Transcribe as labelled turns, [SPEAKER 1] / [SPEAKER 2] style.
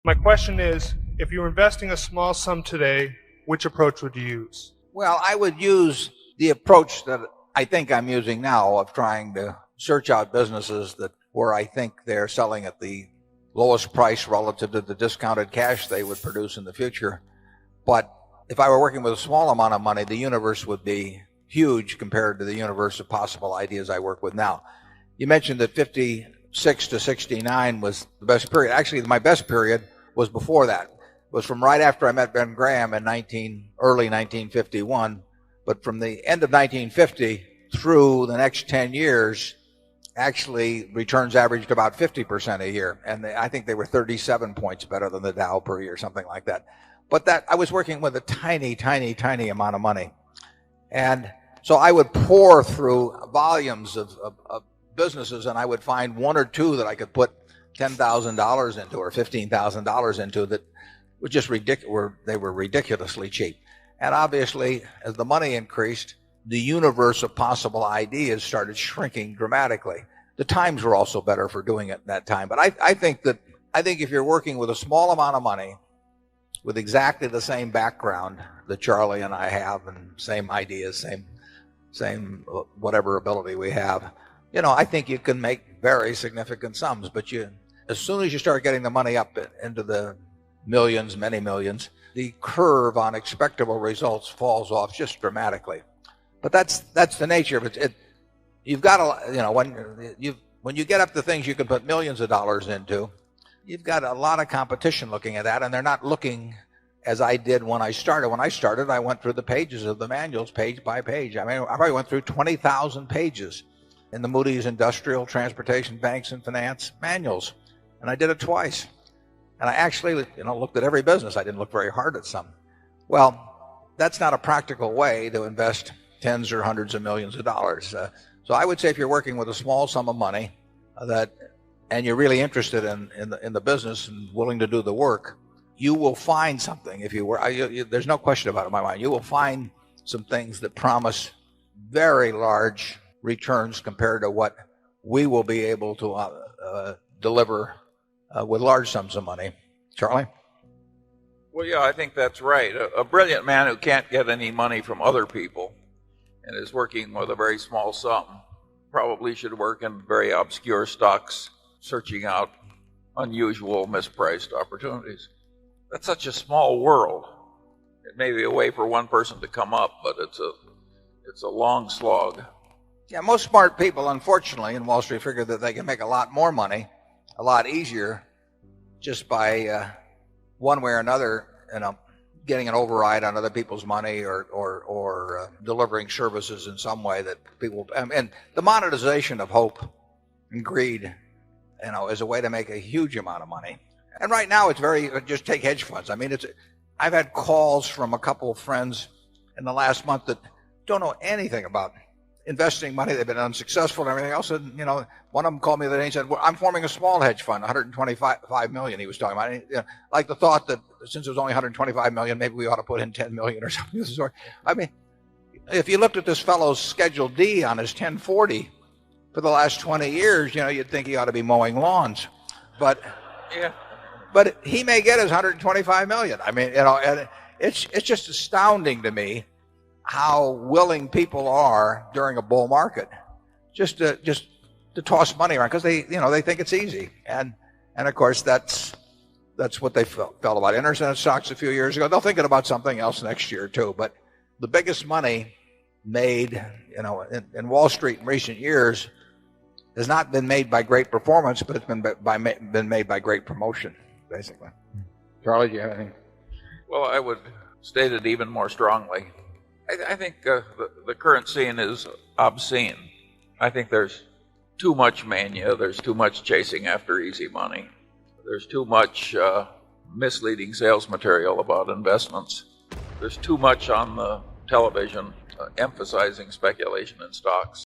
[SPEAKER 1] My question is, if you were investing a small sum today, which approach would you use?
[SPEAKER 2] Well, I would use the approach that I think I'm using now of trying to search out businesses where I think they're selling at the lowest price relative to the discounted cash they would produce in the future. But if I were working with a small amount of money, the universe would be huge compared to the universe of possible ideas I work with now. You mentioned that 56 to 69 was the best period. Actually, my best period was before that. It was from right after I met Ben Graham in early 1951. But from the end of 1950 through the next 10 years, actually returns averaged about 50% a year. And I think they were 37 points better than the Dow per year, something like that. But that I was working with a tiny, tiny, tiny amount of money. And so I would pour through volumes of businesses, and I would find one or two that I could put $10,000 into or $15,000 into that were just ridiculous. They were ridiculously cheap. And obviously, as the money increased, the universe of possible ideas started shrinking dramatically. The times were also better for doing it at that time. But I think if you're working with a small amount of money, with exactly the same background that Charlie and I have, and same ideas, same whatever ability we have, I think you can make very significant sums. But as soon as you start getting the money up into the millions, many millions, the curve on expectable results falls off just dramatically. But that's the nature of it. You've got to, when you get up to things you can put millions of dollars into, you've got a lot of competition looking at that, and they're not looking as I did when I started. When I started, I went through the pages of the manuals page by page. I mean, I probably went through 20,000 pages in the Moody's Industrial, Transportation, Banks, and Finance manuals, and I did it twice. And I actually, looked at every business. I didn't look very hard at some. Well, that's not a practical way to invest tens or hundreds of millions of dollars. So I would say if you're working with a small sum of money and you're really interested in the business and willing to do the work, you will find something. There's no question about it in my mind. You will find some things that promise very large returns compared to what we will be able to deliver with large sums of money. Charlie?
[SPEAKER 3] Well, yeah, I think that's right. A brilliant man who can't get any money from other people and is working with a very small sum probably should work in very obscure stocks, searching out unusual, mispriced opportunities. That's such a small world. It may be a way for one person to come up, but it's a long slog.
[SPEAKER 2] Yeah, most smart people, unfortunately, in Wall Street figure that they can make a lot more money, a lot easier, just by one way or another, getting an override on other people's money or delivering services in some way that people. And the monetization of hope and greed, is a way to make a huge amount of money. And right now, it's just take hedge funds. I mean, I've had calls from a couple of friends in the last month that don't know anything about investing money. They've been unsuccessful and everything else. And, one of them called me the other day and said, well, I'm forming a small hedge fund, 125 million he was talking about. Like the thought that since it was only 125 million, maybe we ought to put in 10 million or something of the sort. I mean, if you looked at this fellow's Schedule D on his 1040 for the last 20 years, you'd think he ought to be mowing lawns. But
[SPEAKER 3] yeah.
[SPEAKER 2] But he may get his 125 million. I mean, and it's just astounding to me how willing people are during a bull market just to toss money around because they think it's easy. And of course that's what they felt about internet stocks a few years ago. They'll think about something else next year too. But the biggest money made, in Wall Street in recent years has not been made by great performance, but it's been made by great promotion, basically. Charlie, do you have anything?
[SPEAKER 3] Well, I would state it even more strongly. I think the current scene is obscene. I think there's too much mania. There's too much chasing after easy money. There's too much misleading sales material about investments. There's too much on the television emphasizing speculation in stocks.